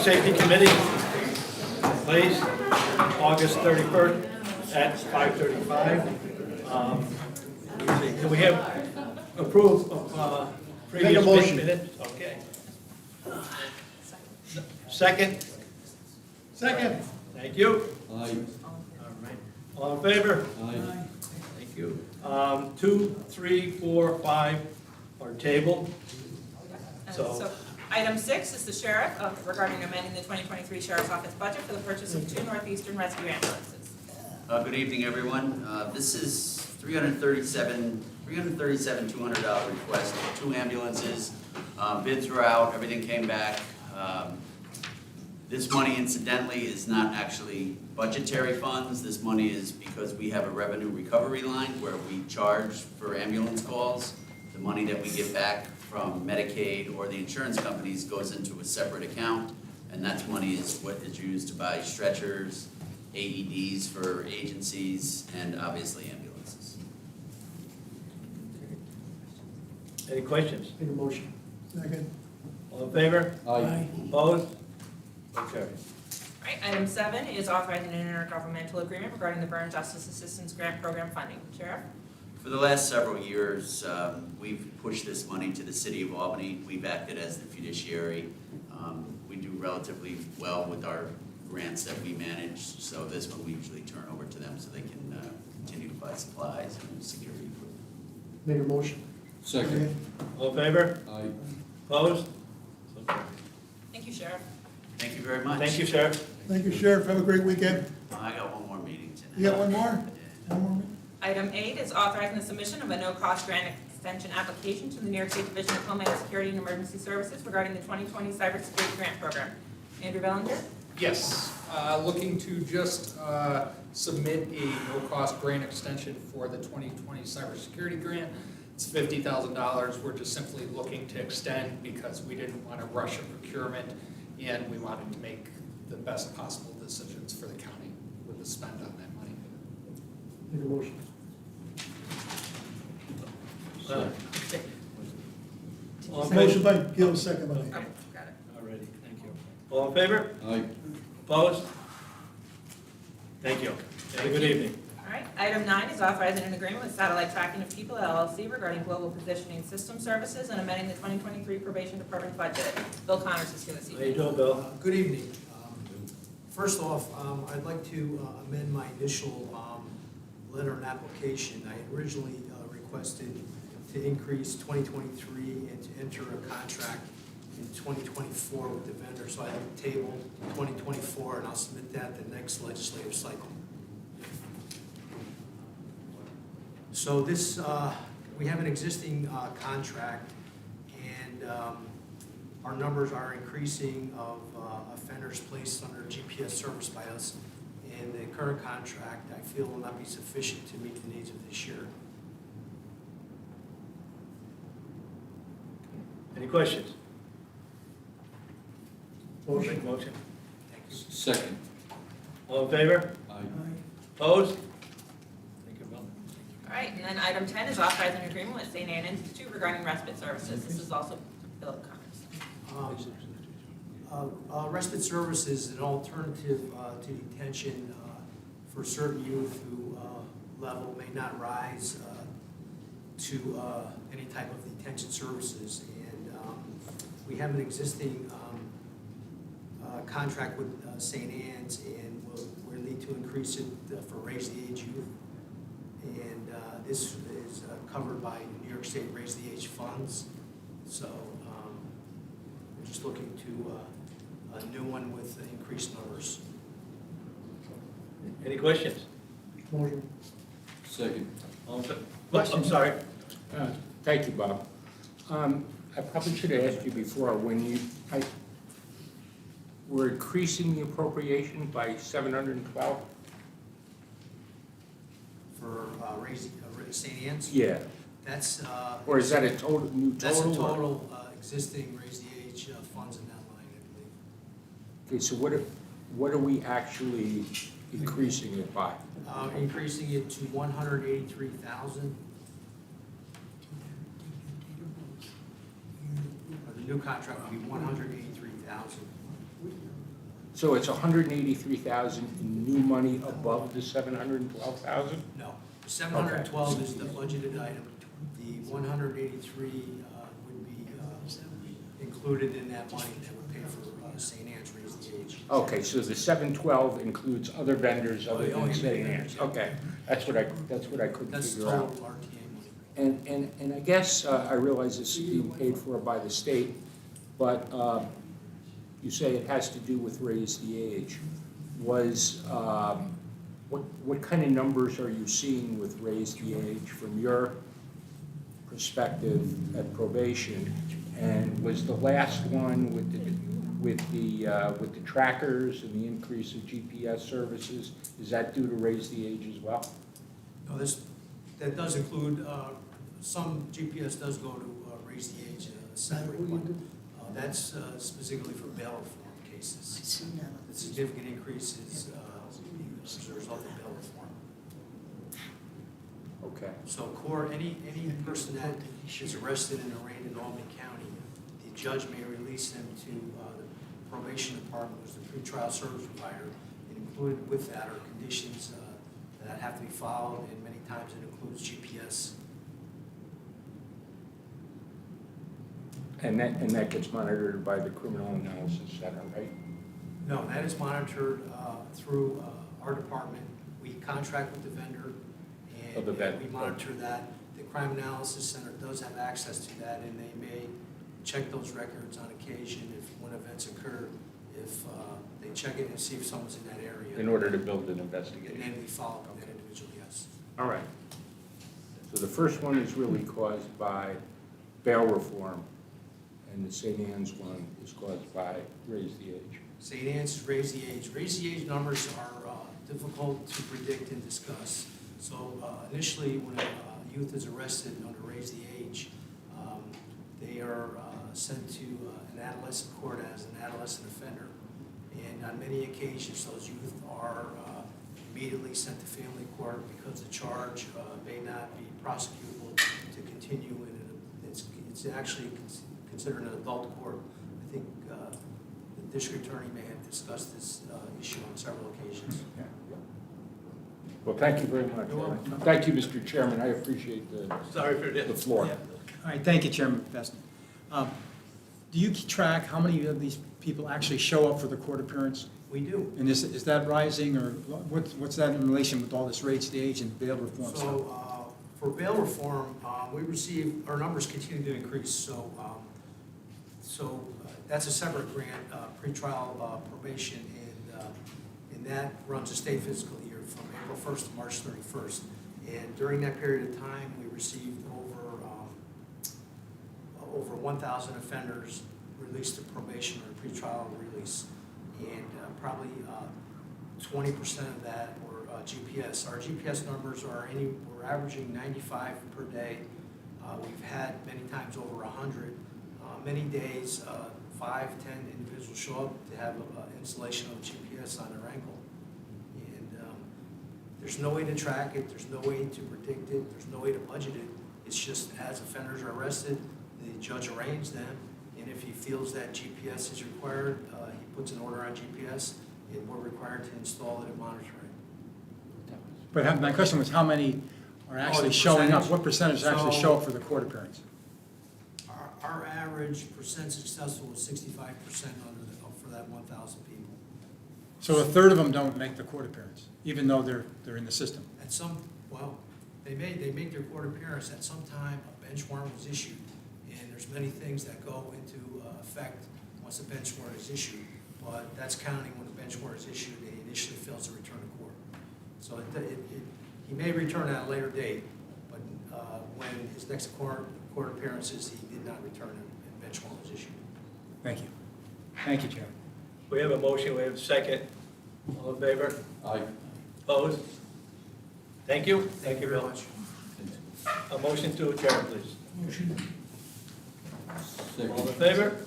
Safety Committee, please, August 31st at 5:35. Let's see, can we have approve of previous motion. minutes? Okay. Second? Second. Thank you. Aye. All right. All in favor? Aye. Thank you. 2, 3, 4, 5 are tabled. So, item 6 is the sheriff regarding amending the 2023 Sheriff's Office budget for the purchase of 2 Northeastern rescue ambulances. Good evening, everyone. This is $200 request for 2 ambulances. Bids were out, everything came back. This money incidentally is not actually budgetary funds. This money is because we have a revenue recovery line where we charge for ambulance calls. The money that we get back from Medicaid or the insurance companies goes into a separate account, and that money is what is used to buy stretchers, AEDs for agencies, and obviously ambulances. Any questions? Make a motion. Second. All in favor? Aye. Opposed? Okay. All right, item 7 is authorizing an intergovernmental agreement regarding the Burn Justice Assistance Grant Program funding. Sheriff? For the last several years, we've pushed this money to the city of Albany. We've acted as the fiduciary. We do relatively well with our grants that we manage, so this one we usually turn over to them so they can continue to buy supplies and security equipment. Make a motion. Second. All in favor? Aye. Opposed? Okay. Thank you, Sheriff. Thank you very much. Thank you, Sheriff. Thank you, Sheriff. Have a great weekend. I got one more meeting tonight. You got one more? One more? Item 8 is authorizing the submission of a no-cost grant extension application to the New York State Division of Homeland Security and Emergency Services regarding the 2020 Cybersecurity Grant Program. Andrew Bellinger? Yes, looking to just submit a no-cost grant extension for the 2020 cybersecurity grant. It's $50,000. We're just simply looking to extend because we didn't want to rush a procurement, and we wanted to make the best possible decisions for the county with the spend on that money. Make a motion. All in Motion favor? by Gil, second by. Oh, got it. All righty, thank you. All in favor? Aye. Opposed? Thank you. Have a good evening. All right, item 9 is authorizing an agreement with Satellite Tracking of People LLC regarding global positioning system services and amending the 2023 probation department budget. Bill Connors is here this How you evening. doing, Bill? Good evening. First off, I'd like to amend my initial letter and application. I originally requested to increase 2023 and to enter a contract in 2024 with the vendor, so I have tabled 2024, and I'll submit that the next legislative cycle. So this, we have an existing contract, and our numbers are increasing of offenders placed under GPS service by us, and the current contract, I feel, will not be sufficient to meet the needs of this year. Any questions? Motion. Motion. Thank you. Second. All in favor? Aye. Opposed? Thank you, Bill. All right, and then item 10 is authorizing an agreement with St. Anne Institute regarding respite services. This is also Bill Connors. Respite service is an alternative to detention for certain youth who level may not rise to any type of detention services. And we have an existing contract with St. Anne's, and we'll need to increase it for Raise the Age youth. And this is covered by New York State Raise the Age funds. So we're just looking to a new one with increased numbers. Any questions? Motion. Second. All in favor? I'm sorry. Thank you, Bob. I probably should have asked you before, we're increasing the appropriation by 712? For St. Anne's? Yeah. That's, Or is that a total, new total? that's a or- total existing Raise the Age funds in that line, I believe. Okay, so what are we actually increasing it by? Increasing it to 183,000. The new contract would be 183,000. So it's 183,000 in new money above the 712,000? No, the 712 is the budgeted item. The 183 would be included in that money that would pay for St. Anne's Raise the Age. Okay, so the 712 includes other vendors other Oh, than yeah, St. yeah, Anne's? yeah. Okay, that's what I couldn't That's figure total out. RTA money. And I guess, I realize this is being paid for by the state, but you say it has to do with Raise the Age. What kind of numbers are you seeing with Raise the Age from your perspective at probation? And was the last one with the trackers and the increase of GPS services, is that due to Raise the Age as well? No, that does include, some GPS does go to Raise the Age salary, but that's specifically for bail reform cases. The significant increases as a result of bail reform. Okay. So any person that is arrested and arraigned in Albany County, the judge may release them to the probation department, which is the pretrial service provider. And included with that are conditions that have to be followed, and many times it includes GPS. And that gets monitored by the Criminal Analysis Center, right? No, that is monitored through our department. We contract with the vendor, Oh, the vet. and we monitor that. The Crime Analysis Center does have access to that, and they may check those records on occasion when events occur, if they check it and see if someone's in that area. In order to build an And investigation. then we follow up with that individual, yes. All right. So the first one is really caused by bail reform, and the St. Anne's one is caused by Raise the Age. St. Anne's Raise the Age. Raise the Age numbers are difficult to predict and discuss. So initially, when a youth is arrested under Raise the Age, they are sent to an adolescent court as an adolescent offender. And on many occasions, those youth are immediately sent to family court because the charge may not be prosecutable to continue, and it's actually considered an adult court. I think the district attorney may have discussed this issue on several occasions. Yeah. Well, thank you very much. You're welcome. Thank you, Mr. Chairman. I appreciate the Sorry for the this. floor. All right, thank you, Chairman Feston. Do you keep track how many of these people actually show up for the court appearance? We do. And is that rising, or what's that in relation with all this Raise the Age and bail reform stuff? So for bail reform, our numbers continue to increase. So that's a separate grant, pretrial probation, and that runs a state fiscal year from April 1st to March 31st. And during that period of time, we received over 1,000 offenders released to probation or pretrial release, and probably 20% of that were GPS. Our GPS numbers we're averaging 95 per day. We've had many times over 100. Many days, 5, 10 individuals show up to have an installation of GPS on their ankle. And there's no way to track it, there's no way to predict it, there's no way to budget it. It's just as offenders are arrested, the judge arraigns them, and if he feels that GPS is required, he puts an order on GPS, and we're required to install it and monitor it. But my question was, how many are actually the showing up? percentage? What percentage actually So- show up for the court appearance? Our average percent successful was 65% for that 1,000 people. So a third of them don't make the court appearance, even though they're in the system? They make their court appearance. At some time, a bench warrant was issued, and there's many things that go into effect once a bench warrant is issued, but that's counting when a bench warrant is issued and he initially fails to return to court. So he may return at a later date, but when his next court appearance is, he did not return and bench warrant was issued. Thank you. Thank you, Chairman. We have a motion, we have a second. All in favor? Aye. Opposed? Thank you. Thank you very much. A motion to adjourn, please. Motion. All in Second. favor?